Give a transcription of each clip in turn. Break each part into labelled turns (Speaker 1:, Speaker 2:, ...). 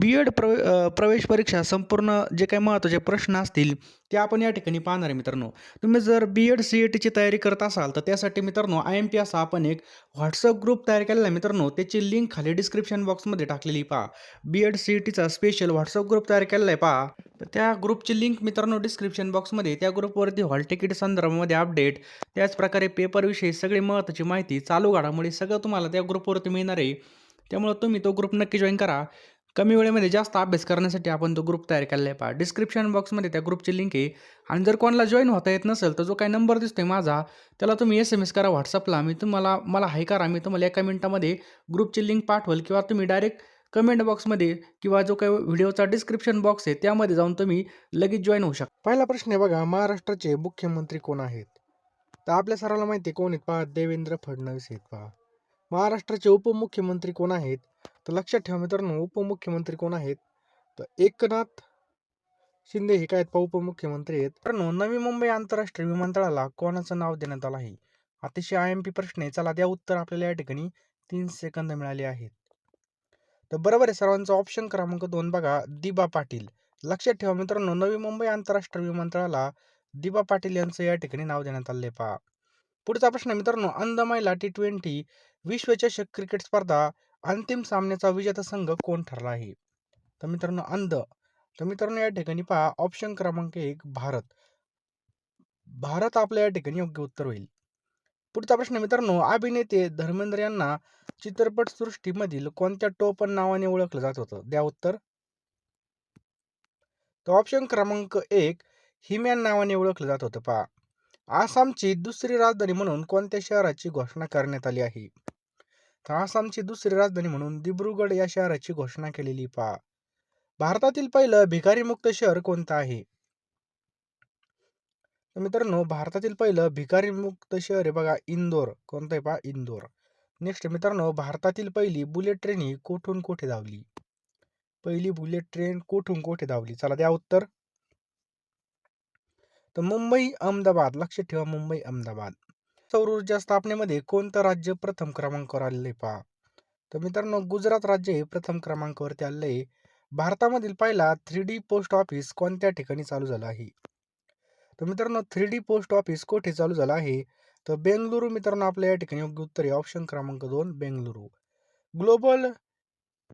Speaker 1: प्रवेश परीक्षा संपूर्ण जे काही महत्त्वाचे प्रश्न असतील, ते आपण या ठिकाणी पाहणार आहे मित्रांनो. तुम्ही जर बी-एड सी-ई-टीची तयारी करत असाल, तर त्यासाठी मित्रांनो आय-एम-पी असा आपण एक WhatsApp ग्रुप तयार केलेला आहे मित्रांनो. त्याची लिंक खाली डिस्क्रिप्शन बॉक्समध्ये टाकलेली पहा. बी-एड सी-ई-टीचा स्पेशल WhatsApp ग्रुप तयार केलेला आहे पहा. तर त्या ग्रुपची लिंक मित्रांनो डिस्क्रिप्शन बॉक्समध्ये त्या ग्रुपवरती हॉल तिकीट संदर्भामध्ये अपडेट, त्याचप्रकारे पेपरविषयी सगळी महत्त्वाची माहिती, चालू घडामोडी सगळं तुम्हाला त्या ग्रुपवरती मिळणार आहे. त्यामुळे तुम्ही तो ग्रुप नक्की जॉइन करा. कमी वेळेमध्ये जास्त अभ्यास करण्यासाठी आपण तो ग्रुप तयार केलेला आहे पहा. डिस्क्रिप्शन बॉक्समध्ये त्या ग्रुपची लिंक आहे आणि जर कोणाला जॉइन होता येत नसेल, तर जो काही नंबर दिसतोय माझा, त्याला तुम्ही एस-एम-एस करा WhatsAppला. मी तुम्हाला मला हाय करा. मी तुम्हाला एका मिनिटामध्ये ग्रुपची लिंक पाठवेल किंवा तुम्ही डायरेक्ट कमेंट बॉक्समध्ये किंवा जो काही व्हिडिओचा डिस्क्रिप्शन बॉक्स आहे, त्यामध्ये जाऊन तुम्ही लगेच जॉइन होऊ शकता. पहिला प्रश्न आहे बघा, महाराष्ट्राचे मुख्यमंत्री कोण आहेत? तर आपल्या सर्वांना माहिती आहे कोण आहेत पहा, देवेंद्र फडणवीस आहेत पहा. महाराष्ट्राचे उपमुख्यमंत्री कोण आहेत? तर लक्षात ठेवा मित्रांनो, उपमुख्यमंत्री कोण आहेत? तर एकनाथ शिंदे हे काय आहेत पहा, उपमुख्यमंत्री आहेत. मित्रांनो, नवी मुंबई आंतरराष्ट्रीय विमानतळाला कोणाचं नाव देण्यात आलं आहे? अतिशय आय-एम-पी प्रश्न आहे. चला द्या उत्तर. आपल्याला या ठिकाणी 3 सेकंद मिळाले आहेत. तर बरोबर आहे सर्वांचा. ऑप्शन क्रमांक 2 बघा, दिबा पाटील. लक्षात ठेवा मित्रांनो, नवी मुंबई आंतरराष्ट्रीय विमानतळाला दिबा पाटील यांचं या ठिकाणी नाव देण्यात आले पहा. पुढचा प्रश्न मित्रांनो, अंध महिला T20 विश्वचषक क्रिकेट स्पर्धा अंतिम सामन्याचा विजेता संघ कोण ठरला आहे? तर मित्रांनो अंध. तर मित्रांनो या ठिकाणी पहा, ऑप्शन क्रमांक 1 भारत. भारत आपल्या या ठिकाणी योग्य उत्तर होईल. पुढचा प्रश्न मित्रांनो, अभिनेते धर्मेंद्र यांना चित्रपटसृष्टीमधील कोणत्या टोपण नावाने ओळखलं जात होतं? द्या उत्तर. तर ऑप्शन क्रमांक 1 हिमॅन नावाने ओळखलं जात होतं पहा. आसामची दुसरी राजधानी म्हणून कोणत्या शहराची घोषणा करण्यात आली आहे? तर आसामची दुसरी राजधानी म्हणून दिब्रुगड या शहराची घोषणा केलेली पहा. भारतातील पहिलं भिकारीमुक्त शहर कोणतं आहे? तर मित्रांनो, भारतातील पहिलं भिकारीमुक्त शहर आहे बघा, इंदोर. कोणतं आहे पहा, इंदोर. नेक्स्ट मित्रांनो, भारतातील पहिली बुलेट ट्रेन ही कोठून कोठे धावली? पहिली बुलेट ट्रेन कोठून कोठे धावली? चला द्या उत्तर. तर मुंबई अहमदाबाद. लक्षात ठेवा, मुंबई अहमदाबाद. सौर ऊर्जा स्थापनेमध्ये कोणतं राज्य प्रथम क्रमांकावर आलेलं आहे पहा. तर मित्रांनो, गुजरात राज्य हे प्रथम क्रमांकावरती आलेलं आहे. भारतामधील पहिला 3D पोस्ट ऑफिस कोणत्या ठिकाणी चालू झाला आहे? तर मित्रांनो, 3D पोस्ट ऑफिस कोठे चालू झालं आहे? तर बेंगलुरू मित्रांनो आपल्या या ठिकाणी योग्य उत्तर आहे. ऑप्शन क्रमांक 2 बेंगलुरू. ग्लोबल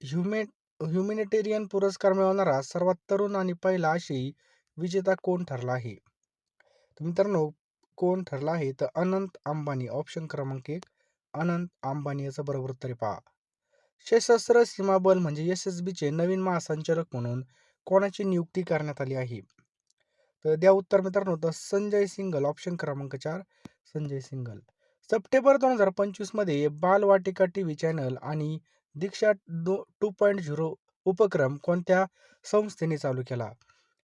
Speaker 1: ह्युमॅ ह्युमॅनिटेरियन पुरस्कार मिळवणारा सर्वात तरुण आणि पहिला आशियाई विजेता कोण ठरला आहे? तर मित्रांनो, कोण ठरला आहे? तर अनंत अंबानी. ऑप्शन क्रमांक 1 अनंत अंबानी याचं बरोबर उत्तर आहे पहा. सशस्त्र सीमा बल म्हणजे SSBचे नवीन महासंचालक म्हणून कोणाची नियुक्ती करण्यात आली आहे? तर द्या उत्तर मित्रांनो. तर संजय सिंगल. ऑप्शन क्रमांक 4 संजय सिंगल. सप्टेंबर 2025 मध्ये बालवाटिका टीव्ही चॅनल आणि दीक्षा 2.0 उपक्रम कोणत्या संस्थेने चालू केला?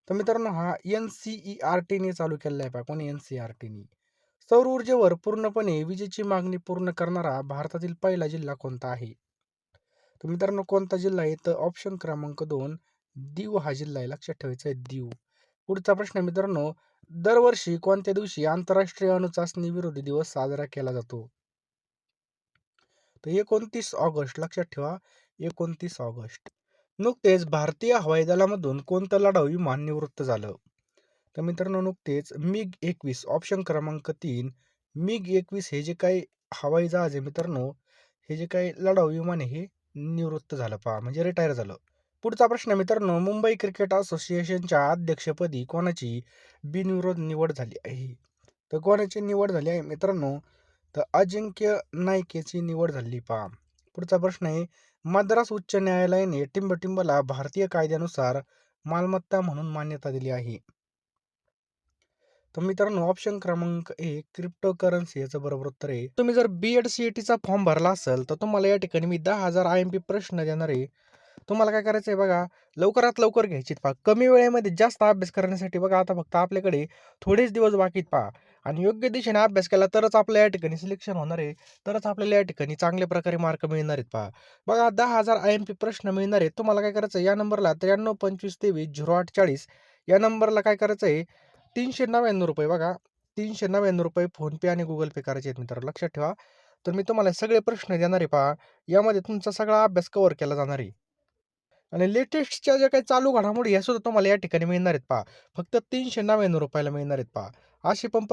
Speaker 1: तर मित्रांनो हा NCERTने चालू केलेला आहे पहा. कोणी? NCERTने. सौर ऊर्जेवर पूर्णपणे विजेची मागणी पूर्ण करणारा भारतातील पहिला जिल्हा कोणता आहे? तर मित्रांनो कोणता जिल्हा आहे? तर ऑप्शन क्रमांक 2 दीव हा जिल्हा आहे. लक्षात ठेवायचा आहे, दीव. पुढचा प्रश्न मित्रांनो, दरवर्षी कोणत्या दिवशी आंतरराष्ट्रीय अणुचाचणी विरोधी दिवस साजरा केला जातो? तर 29 ऑगस्ट. लक्षात ठेवा, 29 ऑगस्ट. नुकतेच भारतीय हवाई दलामधून कोणतं लढाऊ विमान निवृत्त झालं? तर मित्रांनो नुकतेच MiG-21. ऑप्शन क्रमांक 3 MiG-21 हे जे काही हवाई जहाज आहे मित्रांनो, हे जे काही लढाऊ विमान आहे हे निवृत्त झालं पहा, म्हणजे रिटायर झालं. पुढचा प्रश्न मित्रांनो, मुंबई क्रिकेट असोसिएशनच्या अध्यक्षपदी कोणाची बिनविरोध निवड झाली आहे? तर कोणाची निवड झाली आहे मित्रांनो? तर अजिंक्य नाईक निवड झाली पहा. पुढचा प्रश्न आहे, मद्रास उच्च न्यायालयाने टिंबटिंबला भारतीय कायद्यानुसार मालमत्ता म्हणून मान्यता दिली आहे. तर मित्रांनो ऑप्शन क्रमांक 1 क्रिप्टोकरन्सी याचं बरोबर उत्तर आहे. तुम्ही जर B.Ed CETचा फॉर्म भरला असेल तर तुम्हाला या ठिकाणी मी 10,000 IMP प्रश्न देणार आहे. तुम्हाला काय करायचं आहे बघा, लवकरात लवकर घ्यायची पहा. कमी वेळेमध्ये जास्त अभ्यास करण्यासाठी बघा आता फक्त आपल्याकडे थोडेच दिवस बाकी आहेत पहा. आणि योग्य दिशेने अभ्यास केला तरच आपल्या या ठिकाणी सिलेक्शन होणार आहे. तरच आपल्याला या ठिकाणी चांगल्या प्रकारे मार्क मिळणार आहेत पहा. बघा 10,000 IMP प्रश्न मिळणार आहेत. तुम्हाला काय करायचं आहे, या नंबरला 93 25 23 08 40 या नंबरला काय करायचं आहे, ₹399 बघा, ₹399 फोनपे आणि गुगल पे करायचे आहेत मित्रांनो. लक्षात ठेवा. तर मी तुम्हाला सगळे प्रश्न देणार आहे पहा. यामध्ये तुमचा सगळा अभ्यास कव्हर केला जाणार आहे. आणि लेटेस्टच्या ज्या काही चालू घडामोडी ह्या सुद्धा तुम्हाला या ठिकाणी मिळणार आहेत पहा. फक्त ₹399 ला मिळणार आहेत पहा. असे पण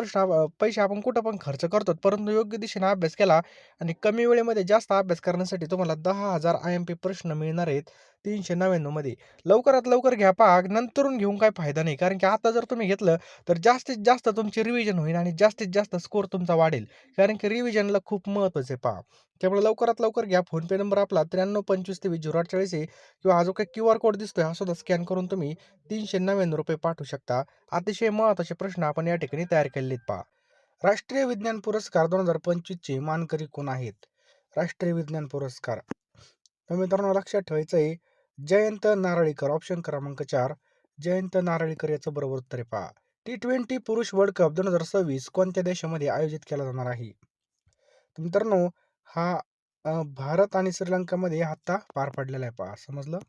Speaker 1: पैसे आपण कुठं पण खर्च करतो, परंतु योग्य दिशेने अभ्यास केला आणि कमी वेळेमध्ये जास्त अभ्यास करण्यासाठी तुम्हाला 10,000 IMP प्रश्न मिळणार आहेत 399 मध्ये. लवकरात लवकर घ्या पहा, नंतरून घेऊन काही फायदा नाही. कारण की आता जर तुम्ही घेतलं, तर जास्तीत जास्त तुमची रिव्हिजन होईल आणि जास्तीत जास्त स्कोर तुमचा वाढेल. कारण की रिव्हिजनला खूप महत्त्वाचं आहे पहा. त्यामुळे लवकरात लवकर घ्या. फोनपे नंबर आपला 9325230840 आहे. किंवा हा जो काही QR कोड दिसतोय हा सुद्धा स्कॅन करून तुम्ही ₹399 पाठवू शकता. अतिशय महत्त्वाचे प्रश्न आपण या ठिकाणी तयार केलेले आहेत पहा. राष्ट्रीय विज्ञान पुरस्कार 2025 चे मानकरी कोण आहेत? राष्ट्रीय विज्ञान पुरस्कार. तर मित्रांनो लक्षात ठेवायचं आहे, जयंत नारळीकर ऑप्शन क्रमांक 4. जयंत नारळीकर याचं बरोबर उत्तर आहे पहा. T20 पुरुष वर्ल्ड कप 2026 कोणत्या देशामध्ये आयोजित केला जाणार आहे? तर मित्रांनो हा भारत आणि श्रीलंकामध्ये आता पार पडलेला आहे पहा. समजलं?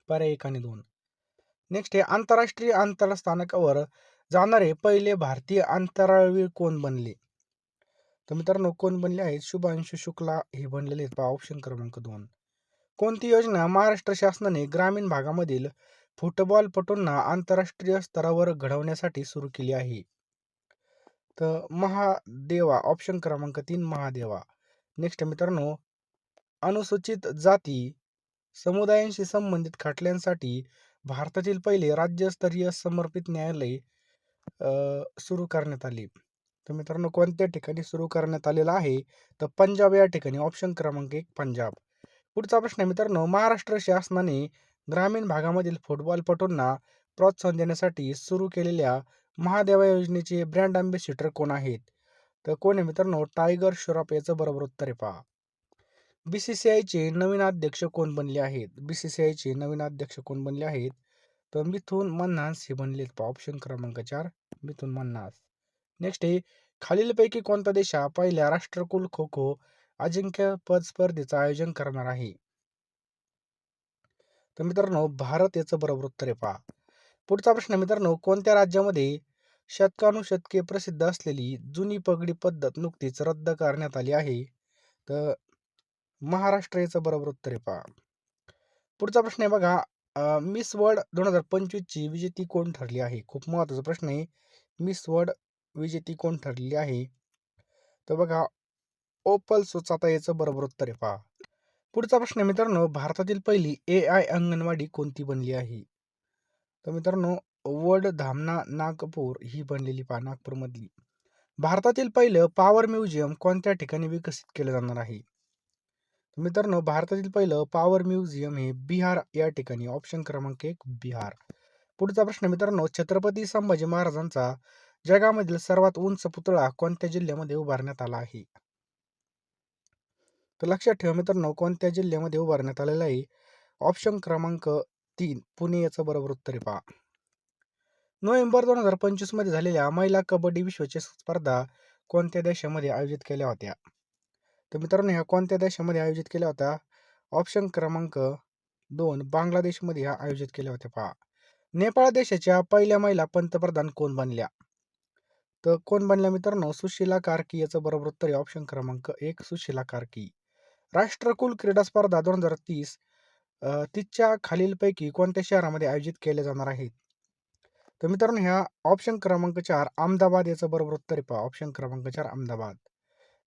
Speaker 1: पर्याय 1 आणि 2. नेक्स्ट आहे आंतरराष्ट्रीय अंतराळ स्थानकावर जाणारे पहिले भारतीय अंतराळवीर कोण बनले? तर मित्रांनो कोण बनले आहेत? शुभांशु शुक्ला हे बनलेले आहेत पहा. ऑप्शन क्रमांक 2. कोणती योजना महाराष्ट्र शासनाने ग्रामीण भागामधील फुटबॉलपटूंना आंतरराष्ट्रीय स्तरावर घडवण्यासाठी सुरू केली आहे? तर महादेवा ऑप्शन क्रमांक 3 महादेवा. नेक्स्ट मित्रांनो अनुसूचित जाती समुदायांशी संबंधित खटल्यांसाठी भारतातील पहिले राज्यस्तरीय समर्पित न्यायालय सुरू करण्यात आले. तर मित्रांनो कोणत्या ठिकाणी सुरू करण्यात आलेलं आहे? तर पंजाब या ठिकाणी. ऑप्शन क्रमांक 1 पंजाब. पुढचा प्रश्न आहे मित्रांनो महाराष्ट्र शासनाने ग्रामीण भागामधील फुटबॉलपटूंना प्रोत्साहन देण्यासाठी सुरू केलेल्या महादेवा योजनेचे ब्रँड अँबॅसिडर कोण आहेत? तर कोण आहे मित्रांनो? टायगर श्रॉफ याचं बरोबर उत्तर आहे पहा. BCCIचे नवीन अध्यक्ष कोण बनले आहेत? BCCIचे नवीन अध्यक्ष कोण बनले आहेत? तर मिथुन मन्हास हे बनलेत पहा. ऑप्शन क्रमांक 4 मिथुन मन्हास. नेक्स्ट आहे खालीलपैकी कोणता देश हा पहिल्या राष्ट्रकुल खो खो अजिंक्यपद स्पर्धेचं आयोजन करणार आहे? तर मित्रांनो भारत याचं बरोबर उत्तर आहे पहा. पुढचा प्रश्न मित्रांनो कोणत्या राज्यामध्ये शतकानुशतके प्रसिद्ध असलेली जुनी पगडी पद्धत नुकतीच रद्द करण्यात आली आहे? तर महाराष्ट्र याचं बरोबर उत्तर आहे पहा. पुढचा प्रश्न आहे बघा मिस वर्ल्ड 2025 ची विजेती कोण ठरली आहे? खूप महत्त्वाचा प्रश्न आहे. मिस वर्ल्ड विजेती कोण ठरलेली आहे? तर बघा ओपल सुचाता याचं बरोबर उत्तर आहे पहा. पुढचा प्रश्न आहे मित्रांनो भारतातील पहिली AI अंगणवाडी कोणती बनली आहे? तर मित्रांनो वर्ल्ड धामना नागपूर ही बनलेली पहा नागपूरमधली. भारतातील पहिलं पॉवर म्युझियम कोणत्या ठिकाणी विकसित केलं जाणार आहे? मित्रांनो भारतातील पहिलं पॉवर म्युझियम हे बिहार या ठिकाणी. ऑप्शन क्रमांक 1 बिहार. पुढचा प्रश्न मित्रांनो छत्रपती संभाजी महाराजांचा जगामधील सर्वात उंच पुतळा कोणत्या जिल्ह्यामध्ये उभारण्यात आला आहे? तर लक्षात ठेवा मित्रांनो कोणत्या जिल्ह्यामध्ये उभारण्यात आलेला आहे? ऑप्शन क्रमांक 3 पुणे याचं बरोबर उत्तर आहे पहा. नोव्हेंबर 2025 मध्ये झालेल्या महिला कबड्डी विश्वचषक स्पर्धा कोणत्या देशामध्ये आयोजित केल्या होत्या? तर मित्रांनो ह्या कोणत्या देशामध्ये आयोजित केल्या होत्या? ऑप्शन क्रमांक 2 बांगलादेशमध्ये ह्या आयोजित केल्या होत्या पहा. नेपाळ देशाच्या पहिल्या महिला पंतप्रधान कोण बनल्या? तर कोण बनल्या मित्रांनो? सुशीला कार्की याचं बरोबर उत्तर आहे. ऑप्शन क्रमांक 1 सुशीला कार्की. राष्ट्रकुल क्रीडा स्पर्धा 2030 तिच्या खालीलपैकी कोणत्या शहरामध्ये आयोजित केल्या जाणार आहेत? तर मित्रांनो ह्या ऑप्शन क्रमांक 4 अहमदाबाद याचं बरोबर उत्तर आहे पहा. ऑप्शन क्रमांक 4 अहमदाबाद.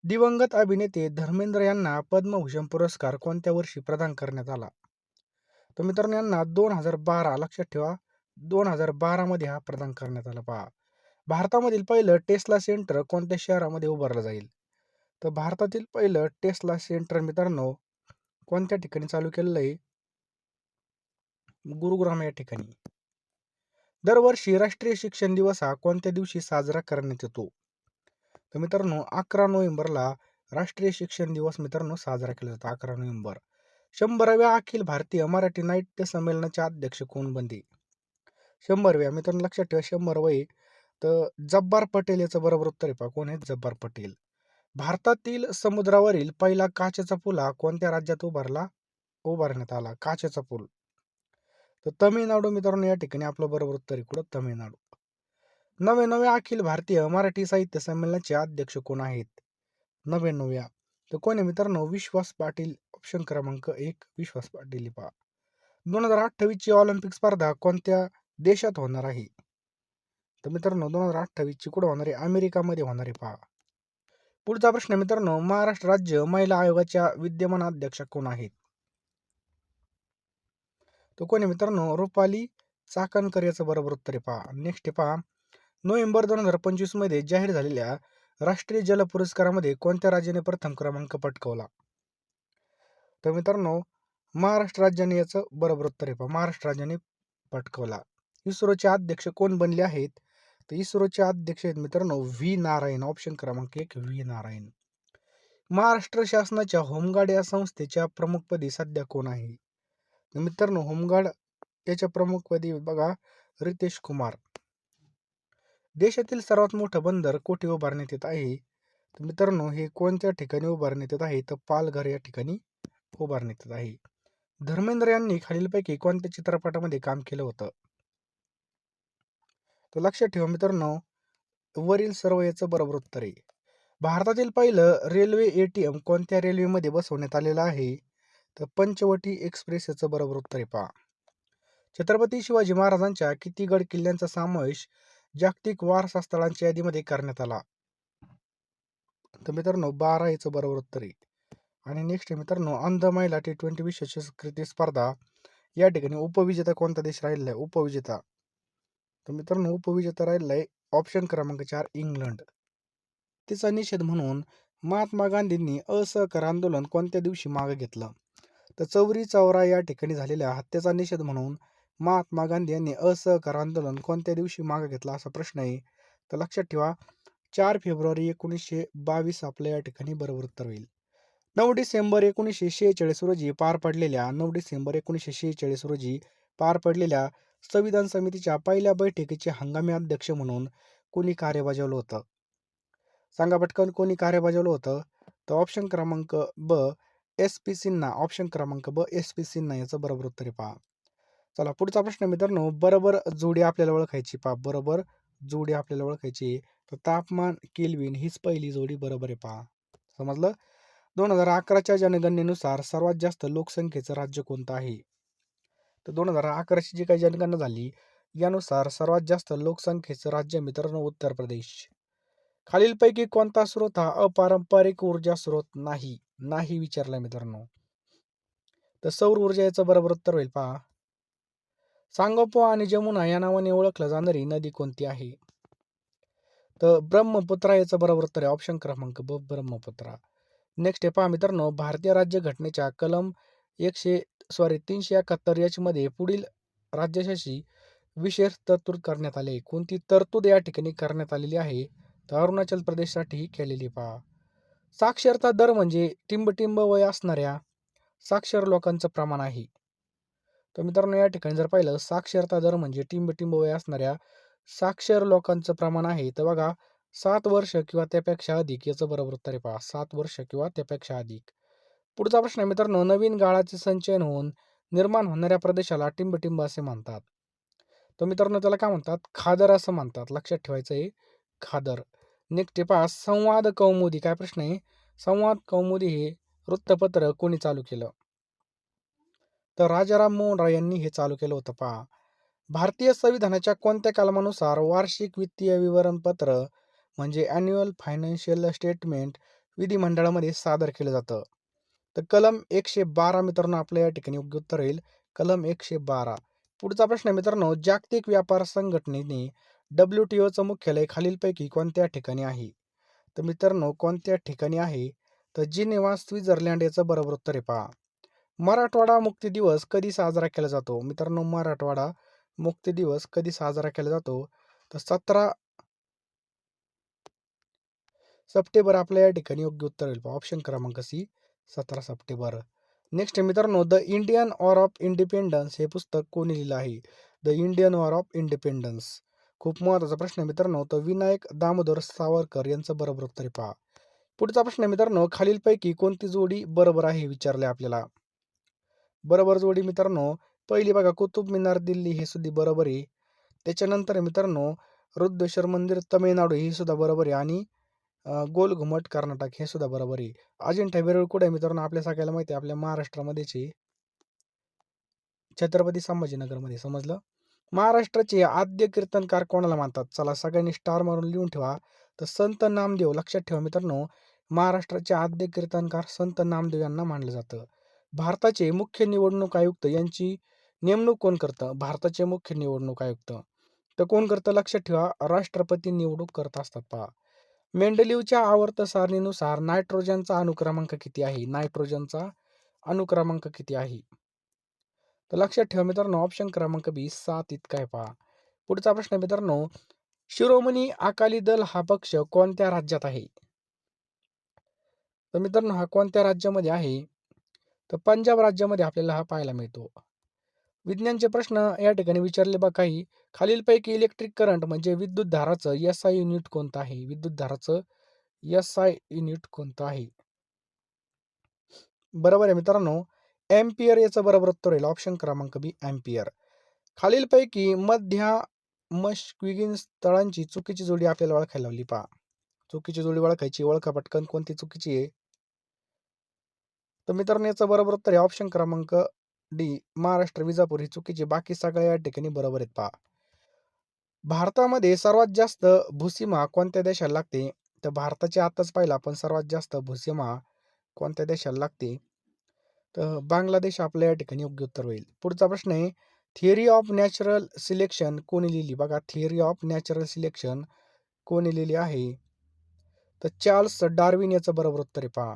Speaker 1: दिवंगत अभिनेते धर्मेंद्र यांना पद्मभूषण पुरस्कार कोणत्या वर्षी प्रदान करण्यात आला? तर मित्रांनो यांना 2012 लक्षात ठेवा 2012 मध्ये हा प्रदान करण्यात आला पहा. भारतामधील पहिलं टेस्ला सेंटर कोणत्या शहरामध्ये उभारलं जाईल? तर भारतातील पहिलं टेस्ला सेंटर मित्रांनो कोणत्या ठिकाणी चालू केलेलं आहे? गुरुग्राम या ठिकाणी. दरवर्षी राष्ट्रीय शिक्षण दिवस हा कोणत्या दिवशी साजरा करण्यात येतो? तर मित्रांनो 11 नोव्हेंबरला राष्ट्रीय शिक्षण दिवस मित्रांनो साजरा केला जातो 11 नोव्हेंबर. 100व्या अखिल भारतीय मराठी नाट्य संमेलनाचे अध्यक्ष कोण बनले? 100व्या मित्रांनो लक्षात ठेवा 100 वय. तर जब्बार पटेल याचं बरोबर उत्तर आहे पहा. कोण आहे? जब्बार पटेल. भारतातील समुद्रावरील पहिला काचेचा पूल हा कोणत्या राज्यात उभारण्यात आला? काचेचा पूल. तर तमिळनाडू मित्रांनो या ठिकाणी आपलं बरोबर उत्तर आहे. कुठं? तमिळनाडू. 99व्या अखिल भारतीय मराठी साहित्य संमेलनाचे अध्यक्ष कोण आहेत? 99व्या. तर कोण आहे मित्रांनो? विश्वास पाटील. ऑप्शन क्रमांक 1 विश्वास पाटील पहा. 2028 ची ऑलिम्पिक स्पर्धा कोणत्या देशात होणार आहे? तर मित्रांनो 2028 ची कुठं होणार आहे? अमेरिकामध्ये होणार आहे पहा. पुढचा प्रश्न मित्रांनो, महाराष्ट्र राज्य महिला आयोगाच्या विद्यमान अध्यक्षा कोण आहेत? तो कोण आहे मित्रांनो? रुपाली चाकणकर याचं बरोबर उत्तर आहे पहा. नेक्स्ट आहे पहा, नोव्हेंबर 2025 मध्ये जाहीर झालेल्या राष्ट्रीय जल पुरस्कारामध्ये कोणत्या राज्याने प्रथम क्रमांक पटकावला? तर मित्रांनो, महाराष्ट्र राज्याने याचं बरोबर उत्तर आहे पहा. महाराष्ट्र राज्याने पटकावला. इस्रोचे अध्यक्ष कोण बनले आहेत? तर इस्रोचे अध्यक्ष आहेत मित्रांनो व्ही नारायण. ऑप्शन क्रमांक 1 व्ही नारायण. महाराष्ट्र शासनाच्या होमगार्ड या संस्थेच्या प्रमुखपदी सध्या कोण आहे? तर मित्रांनो, होमगार्ड याच्या प्रमुखपदी बघा रितेश कुमार. देशातील सर्वात मोठं बंदर कुठे उभारण्यात येत आहे? तर मित्रांनो, हे कोणत्या ठिकाणी उभारण्यात येत आहे? तर पालघर या ठिकाणी उभारण्यात येत आहे. धर्मेंद्र यांनी खालीलपैकी कोणत्या चित्रपटामध्ये काम केलं होतं? तर लक्षात ठेवा मित्रांनो, वरील सर्व याचं बरोबर उत्तर आहे. भारतातील पहिलं रेल्वे ATM कोणत्या रेल्वेमध्ये बसवण्यात आलेलं आहे? तर पंचवटी एक्सप्रेस याचं बरोबर उत्तर आहे पहा. छत्रपती शिवाजी महाराजांच्या किती गड किल्ल्यांचा समावेश जागतिक वारसा स्थळांच्या यादीमध्ये करण्यात आला? तर मित्रांनो 12 याचं बरोबर उत्तर आहे. आणि नेक्स्ट मित्रांनो, अंध महिला T20 विश्वचषक क्रिकेट स्पर्धा या ठिकाणी उपविजेता कोणता देश राहिलेला आहे? उपविजेता. तर मित्रांनो, उपविजेता राहिलेला आहे ऑप्शन क्रमांक 4 इंग्लंड. तिचा निषेध म्हणून महात्मा गांधींनी असहकार आंदोलन कोणत्या दिवशी मागे घेतलं? तर चौरी चौरा या ठिकाणी झालेल्या हत्येचा निषेध म्हणून महात्मा गांधी यांनी असहकार आंदोलन कोणत्या दिवशी मागे घेतला असा प्रश्न आहे. तर लक्षात ठेवा 4 फेब्रुवारी 1922 आपलं या ठिकाणी बरोबर उत्तर होईल. 9 डिसेंबर 1946 रोजी पार पडलेल्या 9 डिसेंबर 1946 रोजी पार पडलेल्या संविधान समितीच्या पहिल्या बैठकीचे हंगामी अध्यक्ष म्हणून कोणी कार्य बजावलं होतं? सांगा पटकन कोणी कार्य बजावलं होतं? तर ऑप्शन क्रमांक ब SP सिन्हा. ऑप्शन क्रमांक ब SP सिन्हा याचं बरोबर उत्तर आहे पहा. चला पुढचा प्रश्न मित्रांनो, बरोबर जोडी आपल्याला ओळखायची पहा. बरोबर जोडी आपल्याला ओळखायची. तर तापमान केल्विन हीच पहिली जोडी बरोबर आहे पहा. समजलं? 2011च्या जनगणनेनुसार सर्वात जास्त लोकसंख्येचं राज्य कोणतं आहे? तर 2011ची जी काही जनगणना झाली यानुसार सर्वात जास्त लोकसंख्येचं राज्य मित्रांनो उत्तर प्रदेश. खालीलपैकी कोणता स्रोत हा अपारंपरिक ऊर्जा स्रोत नाही? नाही विचारलाय मित्रांनो. तर सौर ऊर्जा याचं बरोबर उत्तर होईल पहा. सांगोपो आणि जमुना या नावाने ओळखलं जाणारी नदी कोणती आहे? तर ब्रह्मपुत्रा याचं बरोबर उत्तर आहे. ऑप्शन क्रमांक ब ब्रह्मपुत्रा. नेक्स्ट आहे पहा मित्रांनो, भारतीय राज्यघटनेच्या कलम 371 एच मध्ये पुढील राज्याशी विशेष तरतूद करण्यात आली. कोणती तरतूद या ठिकाणी करण्यात आलेली आहे? तर अरुणाचल प्रदेशसाठी केलेली पहा. साक्षरता दर म्हणजे टिंबटिंब वय असणाऱ्या साक्षर लोकांचं प्रमाण आहे. तर मित्रांनो, या ठिकाणी जर पाहिलं साक्षरता दर म्हणजे टिंबटिंब वय असणाऱ्या साक्षर लोकांचं प्रमाण आहे. तर बघा 7 वर्ष किंवा त्यापेक्षा अधिक याचं बरोबर उत्तर आहे पहा. 7 वर्ष किंवा त्यापेक्षा अधिक. पुढचा प्रश्न आहे मित्रांनो, नवीन गाळाचे संचयन होऊन निर्माण होणाऱ्या प्रदेशाला टिंबटिंब असे म्हणतात. तर मित्रांनो, त्याला काय म्हणतात? खादर असं म्हणतात. लक्षात ठेवायचं आहे खादर. नेक्स्ट आहे पहा, संवाद कौमुदी. काय प्रश्न आहे? संवाद कौमुदी हे वृत्तपत्र कोणी चालू केलं? तर राजाराम मोहन राय यांनी हे चालू केलं होतं पहा. भारतीय संविधानाच्या कोणत्या कलमानुसार वार्षिक वित्तीय विवरणपत्र म्हणजे अॅन्युअल फायनान्शियल स्टेटमेंट विधिमंडळामध्ये सादर केलं जातं? तर कलम 112 मित्रांनो आपल्या या ठिकाणी योग्य उत्तर येईल. कलम 112. पुढचा प्रश्न मित्रांनो, जागतिक व्यापार संघटनेने WTOचं मुख्यालय खालीलपैकी कोणत्या ठिकाणी आहे? तर मित्रांनो, कोणत्या ठिकाणी आहे? तर जिनेव्हा स्वित्झर्लंड याचं बरोबर उत्तर आहे पहा. मराठवाडा मुक्ती दिवस कधी साजरा केला जातो? मित्रांनो, मराठवाडा मुक्ती दिवस कधी साजरा केला जातो? तर 17 सप्टेंबर आपल्या या ठिकाणी योग्य उत्तर होईल. ऑप्शन क्रमांक सी 17 सप्टेंबर. नेक्स्ट मित्रांनो, the Indian war of independence हे पुस्तक कोणी लिहिलं आहे? The Indian war of independence. खूप महत्त्वाचा प्रश्न मित्रांनो, तर विनायक दामोदर सावरकर यांचं बरोबर उत्तर आहे पहा. पुढचा प्रश्न मित्रांनो, खालीलपैकी कोणती जोडी बरोबर आहे विचारले आपल्याला? बरोबर जोडी मित्रांनो, पहिली बघा कुतुब मिनार दिल्ली हे सुद्धा बरोबर आहे. त्याच्यानंतर मित्रांनो, वृद्धेश्वर मंदिर तमिळनाडू हे सुद्धा बरोबर आहे आणि गोल घुमट कर्नाटक हे सुद्धा बरोबर आहे. अजिंठा वेरूळ कुठे आहे मित्रांनो? आपल्या सगळ्याला माहिती आहे, आपल्या महाराष्ट्रामध्येच आहे. छत्रपती संभाजीनगरमध्ये. समजलं? महाराष्ट्राचे आद्य कीर्तनकार कोणाला मानतात? चला सगळ्यांनी स्टार मारून लिहून ठेवा. तर संत नामदेव. लक्षात ठेवा मित्रांनो, महाराष्ट्राचे आद्य कीर्तनकार संत नामदेव यांना मानलं जातं. भारताचे मुख्य निवडणूक आयुक्त यांची नेमणूक कोण करतं? भारताचे मुख्य निवडणूक आयुक्त. तर कोण करतं? लक्षात ठेवा, राष्ट्रपती निवडणूक करत असतात पहा. मेंडलीवच्या आवर्त सारणीनुसार नायट्रोजनचा अणुक्रमांक किती आहे? नायट्रोजनचा अणुक्रमांक किती आहे? तर लक्षात ठेवा मित्रांनो, ऑप्शन क्रमांक बी 7 इतका आहे पहा. पुढचा प्रश्न आहे मित्रांनो, शिरोमणी अकाली दल हा पक्ष कोणत्या राज्यात आहे? तर मित्रांनो, हा कोणत्या राज्यामध्ये आहे? तर पंजाब राज्यामध्ये आपल्याला हा पाहायला मिळतो. विज्ञानचे प्रश्न या ठिकाणी विचारले बघा काही. खालीलपैकी इलेक्ट्रिक करंट म्हणजे विद्युत धाराचं एसआय युनिट कोणतं आहे? विद्युत धाराचं एसआय युनिट कोणतं आहे? बरोबर आहे मित्रांनो, एम्पियर याचं बरोबर उत्तर होईल. ऑप्शन क्रमांक बी एम्पियर. खालीलपैकी मध्यमस्क्विगिन तळांची चुकीची जोडी आपल्याला ओळखायला लावली पहा. चुकीची जोडी ओळखायची. ओळखा पटकन कोणती चुकीची आहे. तर मित्रांनो, याचं बरोबर उत्तर आहे ऑप्शन क्रमांक डी महाराष्ट्र विजापूर ही चुकीची. बाकी सगळ्या या ठिकाणी बरोबर आहेत पहा. भारतामध्ये सर्वात जास्त भूसीमा कोणत्या देशाला लागते? तर भारताचे आताच पाहिलं आपण, सर्वात जास्त भूसीमा कोणत्या देशाला लागते? तर बांगलादेश आपल्या या ठिकाणी योग्य उत्तर होईल. पुढचा प्रश्न आहे, थिअरी ऑफ नॅचरल सिलेक्शन कोणी लिहिली? बघा, थिअरी ऑफ नॅचरल सिलेक्शन कोणी लिहिली आहे? तर चार्ल्स डार्विन याचं बरोबर उत्तर आहे पहा.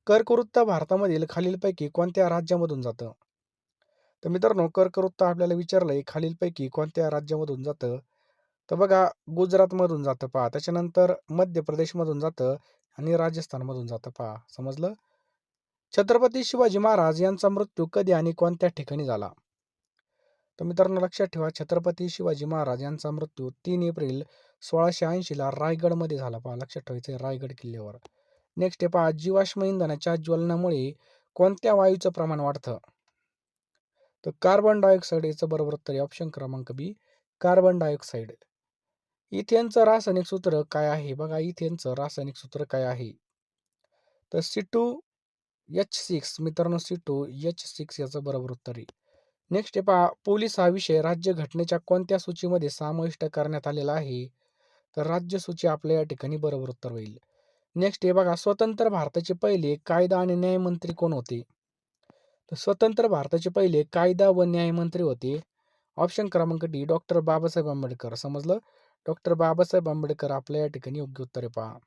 Speaker 1: कर्कवृत्त भारतामधील खालीलपैकी कोणत्या राज्यामधून जातं? तर मित्रांनो, कर्कवृत्त आपल्याला विचारलंय खालीलपैकी कोणत्या राज्यामधून जातं? तर बघा, गुजरातमधून जातं पहा. त्याच्यानंतर मध्य प्रदेशमधून जातं आणि राजस्थानमधून जातं पहा. समजलं? छत्रपती शिवाजी महाराज यांचा मृत्यू कधी आणि कोणत्या ठिकाणी झाला? तर मित्रांनो, लक्षात ठेवा, छत्रपती शिवाजी महाराज यांचा मृत्यू 3 एप्रिल 1680ला रायगडमध्ये झाला पहा. लक्षात ठेवायचं आहे, रायगड किल्ल्यावर. नेक्स्ट आहे पहा, जीवाश्म इंधनाच्या ज्वलनामुळे कोणत्या वायूचं प्रमाण वाढतं? तर कार्बन डायऑक्साईड याचं बरोबर उत्तर आहे ऑप्शन क्रमांक बी कार्बन डायऑक्साईड. इथेनचं रासायनिक सूत्र काय आहे? बघा, इथेनचं रासायनिक सूत्र काय आहे? तर C2H6. मित्रांनो, C2H6 याचं बरोबर उत्तर आहे. नेक्स्ट आहे पहा, पोलीस हा विषय राज्य घटनेच्या कोणत्या सूचीमध्ये समाविष्ट करण्यात आलेला आहे? तर राज्य सूची आपल्या या ठिकाणी बरोबर उत्तर होईल. नेक्स्ट आहे बघा, स्वतंत्र भारताचे पहिले कायदा आणि न्यायमंत्री कोण होते? तर स्वतंत्र भारताचे पहिले कायदा व न्यायमंत्री होते ऑप्शन क्रमांक डी डॉक्टर बाबासाहेब आंबेडकर. समजलं? डॉक्टर बाबासाहेब आंबेडकर आपल्या या ठिकाणी योग्य उत्तर आहे पहा.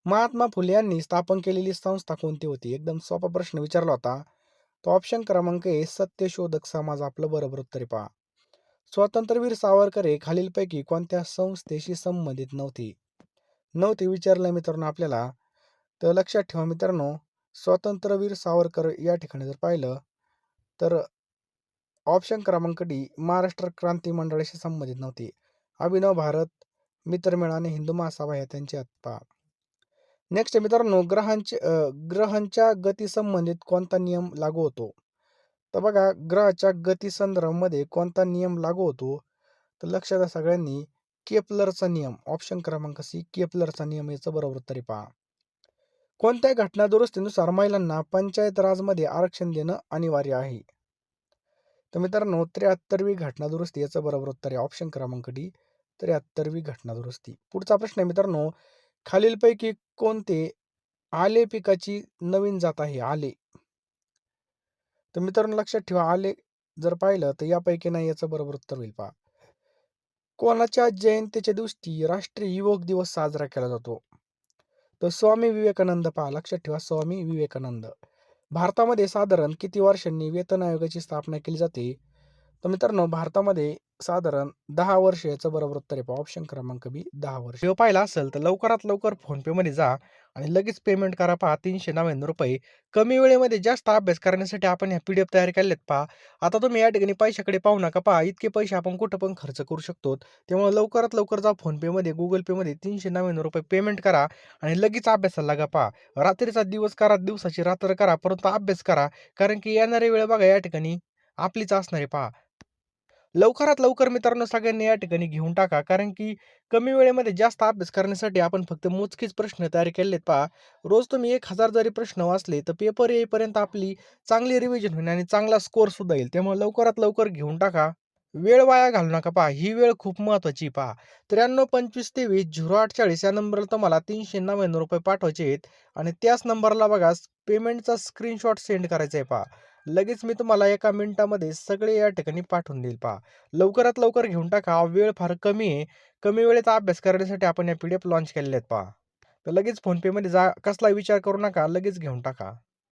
Speaker 1: महात्मा फुले यांनी स्थापन केलेली संस्था कोणती होती? एकदम सोपा प्रश्न विचारला होता. तो ऑप्शन क्रमांक ए सत्यशोधक समाज आपलं बरोबर उत्तर आहे पहा. स्वातंत्र्यवीर सावरकर हे खालीलपैकी कोणत्या संस्थेशी संबंधित नव्हते? नव्हते विचारलं मित्रांनो आपल्याला. तर लक्षात ठेवा मित्रांनो, स्वातंत्र्यवीर सावरकर या ठिकाणी जर पाहिलं तर ऑप्शन क्रमांक डी महाराष्ट्र क्रांती मंडळाशी संबंधित नव्हते. अभिनव भारत, मित्रमेळा आणि हिंदू महासभा या त्यांच्या पहा. नेक्स्ट मित्रांनो, ग्रहांच्या गती संबंधित कोणता नियम लागू होतो? तर बघा, ग्रहाच्या गती संदर्भामध्ये कोणता नियम लागू होतो? तर लक्षात द्या सगळ्यांनी, केपलरचा नियम. ऑप्शन क्रमांक सी केपलरचा नियम याचं बरोबर उत्तर आहे पहा. कोणत्या घटना दुरुस्तीनुसार महिलांना पंचायत राजमध्ये आरक्षण देणं अनिवार्य आहे? तर मित्रांनो, 73वी घटना दुरुस्ती याचं बरोबर उत्तर आहे ऑप्शन क्रमांक डी 73वी घटना दुरुस्ती. पुढचा प्रश्न आहे मित्रांनो, खालीलपैकी कोणते आले पिकाची नवीन जात आहे? आले. तर मित्रांनो, लक्षात ठेवा, आले जर पाहिलं तर यापैकी नाही याचं बरोबर उत्तर होईल पहा. कोणाच्या जयंतीच्या दिवशी राष्ट्रीय युवक दिवस साजरा केला जातो? तर स्वामी विवेकानंद पहा. लक्षात ठेवा, स्वामी विवेकानंद. भारतामध्ये साधारण किती वर्षांनी वेतन आयोगाची स्थापना केली जाते? तर मित्रांनो, भारतामध्ये साधारण 10 वर्ष याचं बरोबर उत्तर आहे. ऑप्शन क्रमांक बी 10 वर्ष. व्हिडिओ पाहिला असेल तर लवकरात लवकर फोनपेमध्ये जा आणि लगेच पेमेंट करा पहा. ₹399. कमी वेळेमध्ये जास्त अभ्यास करण्यासाठी आपण ह्या PDF तयार केलेत पहा. आता तुम्ही या ठिकाणी पैशाकडे पाहू नका पहा. इतके पैसे आपण कुठं पण खर्च करू शकतो. त्यामुळे लवकरात लवकर जा फोनपेमध्ये, Google Payमध्ये ₹399 पेमेंट करा आणि लगेच अभ्यासाला लागा पहा. रात्रीचा दिवस करा, दिवसाची रात्र करा, परंतु अभ्यास करा. कारण की येणारी वेळ बघा या ठिकाणी आपलीच असणार आहे पहा. लवकरात लवकर मित्रांनो सगळ्यांनी या ठिकाणी घेऊन टाका. कारण की कमी वेळेमध्ये जास्त अभ्यास करण्यासाठी आपण फक्त मोजकेच प्रश्न तयार केलेत पहा. रोज तुम्ही 1000 जरी प्रश्न वाचले, तर पेपर येईपर्यंत आपली चांगली रिव्हिजन होईल आणि चांगला स्कोअरसुद्धा येईल. त्यामुळे लवकरात लवकर घेऊन टाका. वेळ वाया घालवू नका पहा. ही वेळ खूप महत्त्वाची आहे पहा. 9325230840 या नंबरला तुम्हाला ₹399 पाठवायचे आहेत आणि त्याच नंबरला बघा पेमेंटचा स्क्रीनशॉट सेंड करायचा आहे पहा. लगेच मी तुम्हाला एका मिनिटामध्ये सगळे या ठिकाणी पाठवून देईल पहा. लवकरात लवकर घेऊन टाका. वेळ फार कमी आहे. कमी वेळेचा अभ्यास करण्यासाठी आपण या पी-डी-एफ लॉन्च केलेल्या आहेत पहा. तर लगेच फोनपेमध्ये जा. कसला विचार करू नका. लगेच घेऊन टाका.